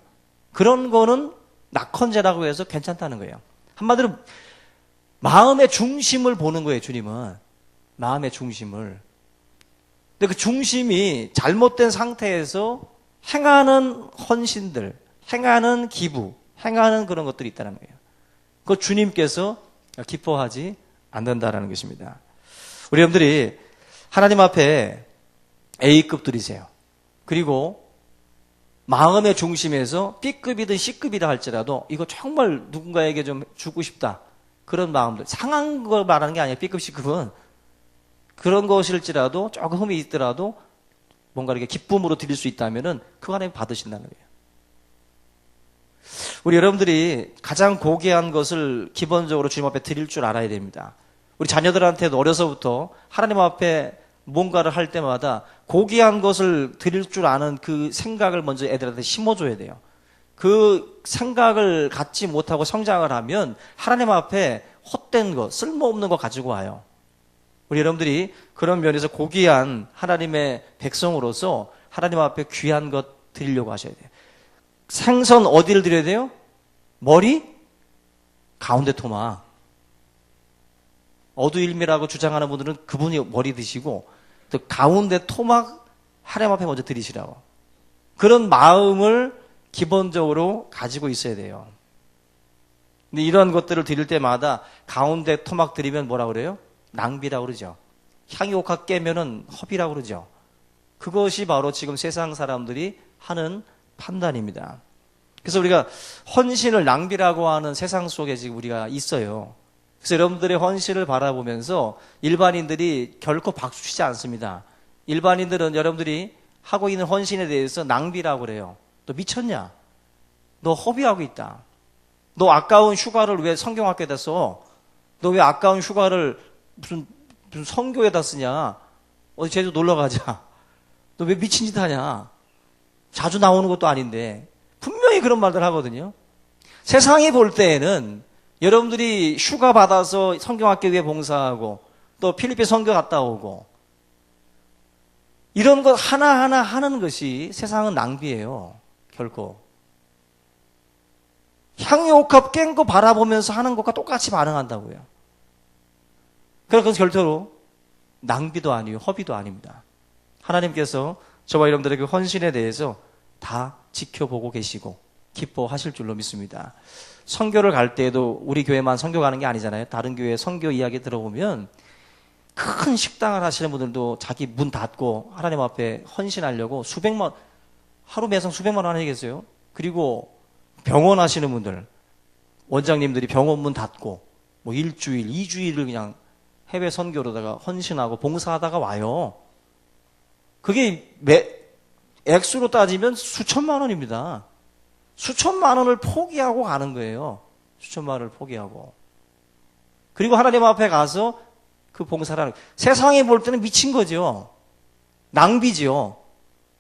그런 거는 낙헌제라고 해서 괜찮다는 거예요. 한마디로 마음의 중심을 보는 거예요, 주님은. 마음의 중심을. 근데 그 중심이 잘못된 상태에서 행하는 헌신들, 행하는 기부, 행하는 그런 것들이 있다는 거예요. 그거 주님께서 기뻐하지 않는다라는 것입니다. 우리 여러분들이 하나님 앞에 A급 드리세요. 그리고 마음의 중심에서 B급이든 C급이다 할지라도 이거 정말 누군가에게 좀 주고 싶다. 그런 마음들. 상한 걸 말하는 게 아니에요. B급, C급은. 그런 것일지라도 조금 흠이 있더라도 뭔가 이렇게 기쁨으로 드릴 수 있다면은 그거 하나님 받으신다는 거예요. 우리 여러분들이 가장 고귀한 것을 기본적으로 주님 앞에 드릴 줄 알아야 됩니다. 우리 자녀들한테도 어려서부터 하나님 앞에 뭔가를 할 때마다 고귀한 것을 드릴 줄 아는 그 생각을 먼저 애들한테 심어줘야 돼요. 그 생각을 갖지 못하고 성장을 하면 하나님 앞에 헛된 거, 쓸모없는 거 가지고 와요. 우리 여러분들이 그런 면에서 고귀한 하나님의 백성으로서 하나님 앞에 귀한 것 드리려고 하셔야 돼요. 생선 어디를 드려야 돼요? 머리? 가운데 토막. 어두일미라고 주장하는 분들은 그분이 머리 드시고 또 가운데 토막 하나님 앞에 먼저 드리시라고. 그런 마음을 기본적으로 가지고 있어야 돼요. 근데 이런 것들을 드릴 때마다 가운데 토막 드리면 뭐라 그래요? 낭비라고 그러죠. 향유옥합 깨면은 허비라고 그러죠. 그것이 바로 지금 세상 사람들이 하는 판단입니다. 그래서 우리가 헌신을 낭비라고 하는 세상 속에 지금 우리가 있어요. 그래서 여러분들의 헌신을 바라보면서 일반인들이 결코 박수치지 않습니다. 일반인들은 여러분들이 하고 있는 헌신에 대해서 낭비라고 그래요. 너 미쳤냐? 너 허비하고 있다. 너 아까운 휴가를 왜 성경학교에다 써? 너 왜 아까운 휴가를 무슨 성교에다 쓰냐? 어디 제주 놀러 가자. 너 왜 미친 짓 하냐? 자주 나오는 것도 아닌데. 분명히 그런 말들 하거든요. 세상이 볼 때에는 여러분들이 휴가 받아서 성경학교 위에 봉사하고 또 필리핀 선교 갔다 오고 이런 것 하나하나 하는 것이 세상은 낭비예요. 결코. 향유옥합 깬 거 바라보면서 하는 것과 똑같이 반응한다고요. 그래서 그건 결대로 낭비도 아니고 허비도 아닙니다. 하나님께서 저와 여러분들의 그 헌신에 대해서 다 지켜보고 계시고 기뻐하실 줄로 믿습니다. 선교를 갈 때에도 우리 교회만 선교 가는 게 아니잖아요. 다른 교회 선교 이야기 들어보면 큰 식당을 하시는 분들도 자기 문 닫고 하나님 앞에 헌신하려고 하루 매상 수백만 원 하시겠어요? 그리고 병원 하시는 분들, 원장님들이 병원 문 닫고 뭐 일주일, 2주일을 그냥 해외 선교로다가 헌신하고 봉사하다가 와요. 그게 액수로 따지면 수천만 원입니다. 수천만 원을 포기하고 가는 거예요. 수천만 원을 포기하고. 그리고 하나님 앞에 가서 그 봉사를 하는 거예요. 세상에 볼 때는 미친 거죠. 낭비죠.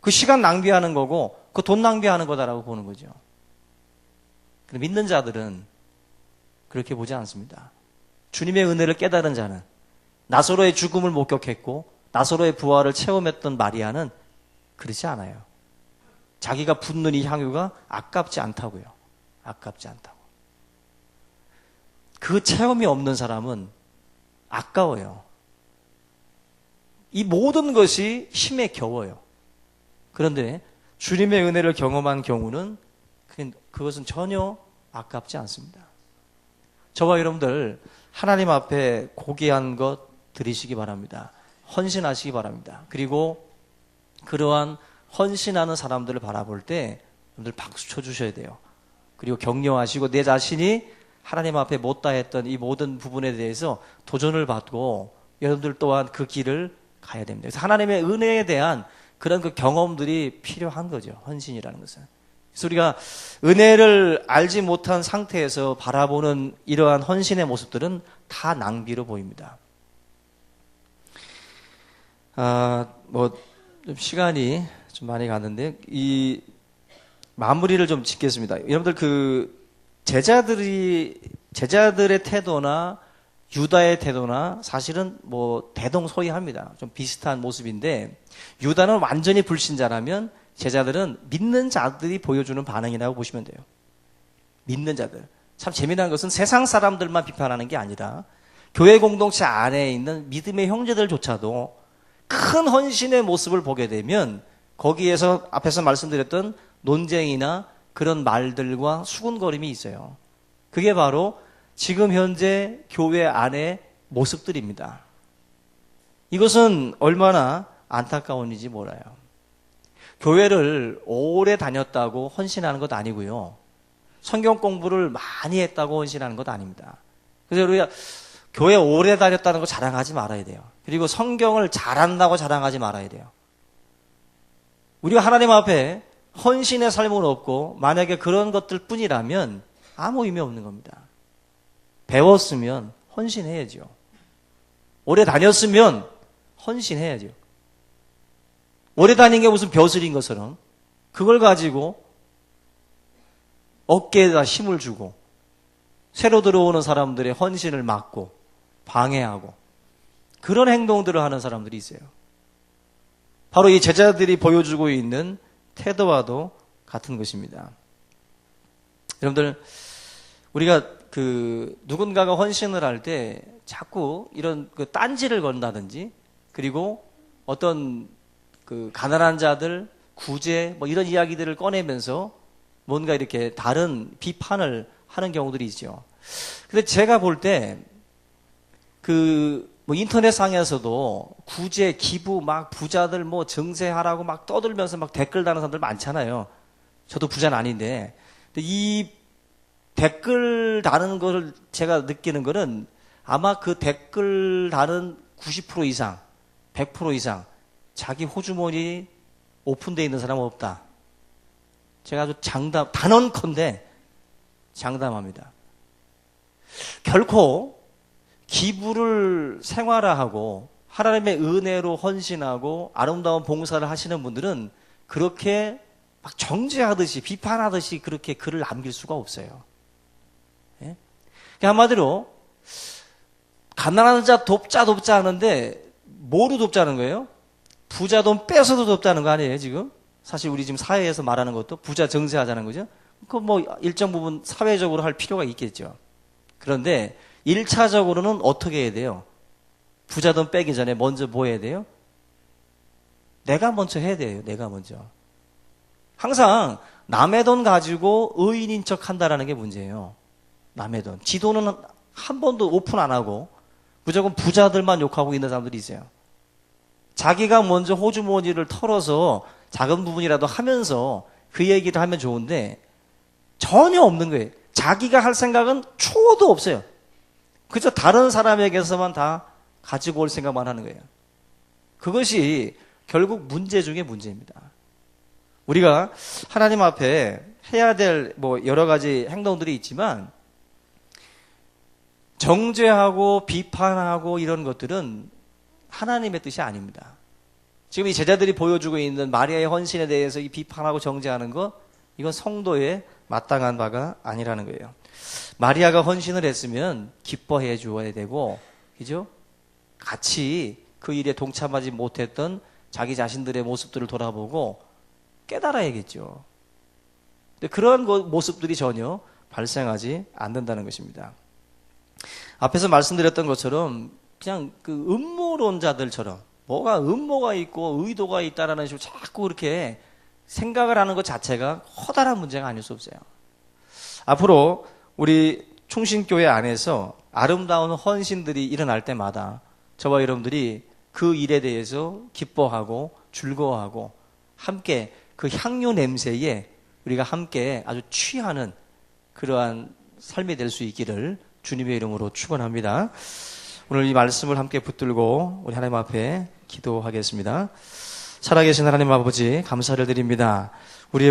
그 시간 낭비하는 거고 그 돈 낭비하는 거다라고 보는 거죠. 근데 믿는 자들은 그렇게 보지 않습니다. 주님의 은혜를 깨달은 자는 나사로의 죽음을 목격했고 나사로의 부활을 체험했던 마리아는 그렇지 않아요. 자기가 붓는 이 향유가 아깝지 않다고요. 아깝지 않다고. 그 체험이 없는 사람은 아까워요. 이 모든 것이 힘에 겨워요. 그런데 주님의 은혜를 경험한 경우는 그것은 전혀 아깝지 않습니다. 저와 여러분들 하나님 앞에 고귀한 것 드리시기 바랍니다. 헌신하시기 바랍니다. 그리고 그러한 헌신하는 사람들을 바라볼 때 여러분들 박수 쳐주셔야 돼요. 그리고 격려하시고 내 자신이 하나님 앞에 못다했던 이 모든 부분에 대해서 도전을 받고 여러분들 또한 그 길을 가야 됩니다. 그래서 하나님의 은혜에 대한 그런 그 경험들이 필요한 거죠. 헌신이라는 것은. 그래서 우리가 은혜를 알지 못한 상태에서 바라보는 이러한 헌신의 모습들은 다 낭비로 보입니다. 좀 시간이 좀 많이 갔는데, 이 마무리를 좀 짓겠습니다. 여러분들 그 제자들의 태도나 유다의 태도나 사실은 뭐 대동소이합니다. 좀 비슷한 모습인데, 유다는 완전히 불신자라면 제자들은 믿는 자들이 보여주는 반응이라고 보시면 돼요. 믿는 자들. 참 재미난 것은 세상 사람들만 비판하는 게 아니라 교회 공동체 안에 있는 믿음의 형제들조차도 큰 헌신의 모습을 보게 되면 거기에서 앞에서 말씀드렸던 논쟁이나 그런 말들과 수군거림이 있어요. 그게 바로 지금 현재 교회 안의 모습들입니다. 이것은 얼마나 안타까운 일인지 몰라요. 교회를 오래 다녔다고 헌신하는 것 아니고요. 성경 공부를 많이 했다고 헌신하는 것 아닙니다. 그래서 우리가 교회 오래 다녔다는 거 자랑하지 말아야 돼요. 그리고 성경을 잘한다고 자랑하지 말아야 돼요. 우리가 하나님 앞에 헌신의 삶은 없고 만약에 그런 것들 뿐이라면 아무 의미 없는 겁니다. 배웠으면 헌신해야죠. 오래 다녔으면 헌신해야죠. 오래 다닌 게 무슨 벼슬인 것처럼 그걸 가지고 어깨에다 힘을 주고 새로 들어오는 사람들의 헌신을 막고 방해하고 그런 행동들을 하는 사람들이 있어요. 바로 이 제자들이 보여주고 있는 태도와도 같은 것입니다. 여러분들, 우리가 누군가가 헌신을 할 때 자꾸 이런 딴지를 건다든지 그리고 어떤 가난한 자들, 구제, 뭐 이런 이야기들을 꺼내면서 뭔가 이렇게 다른 비판을 하는 경우들이 있죠. 근데 제가 볼 때, 뭐 인터넷상에서도 구제, 기부, 막 부자들 뭐 증세하라고 막 떠들면서 막 댓글 다는 사람들 많잖아요. 저도 부자는 아닌데. 근데 이 댓글 다는 걸 제가 느끼는 거는 아마 그 댓글 다는 90% 이상, 100% 이상, 자기 호주머니 오픈되어 있는 사람은 없다. 제가 아주 단언컨대 장담합니다. 결코 기부를 생활화하고 하나님의 은혜로 헌신하고 아름다운 봉사를 하시는 분들은 그렇게 막 정죄하듯이 비판하듯이 그렇게 글을 남길 수가 없어요. 예? 한마디로 가난한 자 돕자 하는데 뭐로 돕자는 거예요? 부자 돈 뺏어도 돕자는 거 아니에요, 지금? 사실 우리 지금 사회에서 말하는 것도 부자 정세하자는 거죠. 그 뭐 일정 부분 사회적으로 할 필요가 있겠죠. 그런데 1차적으로는 어떻게 해야 돼요? 부자 돈 빼기 전에 먼저 뭐 해야 돼요? 내가 먼저 해야 돼요. 내가 먼저. 항상 남의 돈 가지고 의인인 척 한다라는 게 문제예요. 남의 돈. 지 돈은 한 번도 오픈 안 하고 무조건 부자들만 욕하고 있는 사람들이 있어요. 자기가 먼저 호주머니를 털어서 작은 부분이라도 하면서 그 얘기를 하면 좋은데 전혀 없는 거예요. 자기가 할 생각은 초도 없어요. 그저 다른 사람에게서만 다 가지고 올 생각만 하는 거예요. 그것이 결국 문제 중에 문제입니다. 우리가 하나님 앞에 해야 될 뭐 여러 가지 행동들이 있지만 정죄하고 비판하고 이런 것들은 하나님의 뜻이 아닙니다. 지금 이 제자들이 보여주고 있는 마리아의 헌신에 대해서 이 비판하고 정죄하는 것, 이건 성도의 마땅한 바가 아니라는 거예요. 마리아가 헌신을 했으면 기뻐해 주어야 되고, 그죠? 같이 그 일에 동참하지 못했던 자기 자신들의 모습들을 돌아보고 깨달아야겠죠. 근데 그런 모습들이 전혀 발생하지 않는다는 것입니다. 앞에서 말씀드렸던 것처럼 그냥 그 음모론자들처럼 뭐가 음모가 있고 의도가 있다라는 식으로 자꾸 그렇게 생각을 하는 것 자체가 커다란 문제가 아닐 수 없어요. 앞으로 우리 충신교회 안에서 아름다운 헌신들이 일어날 때마다 저와 여러분들이 그 일에 대해서 기뻐하고 즐거워하고 함께 그 향유 냄새에 우리가 함께 아주 취하는 그러한 삶이 될 수 있기를 주님의 이름으로 축원합니다. 오늘 이 말씀을 함께 붙들고 우리 하나님 앞에 기도하겠습니다. 살아계신 하나님 아버지 감사를 드립니다. 우리의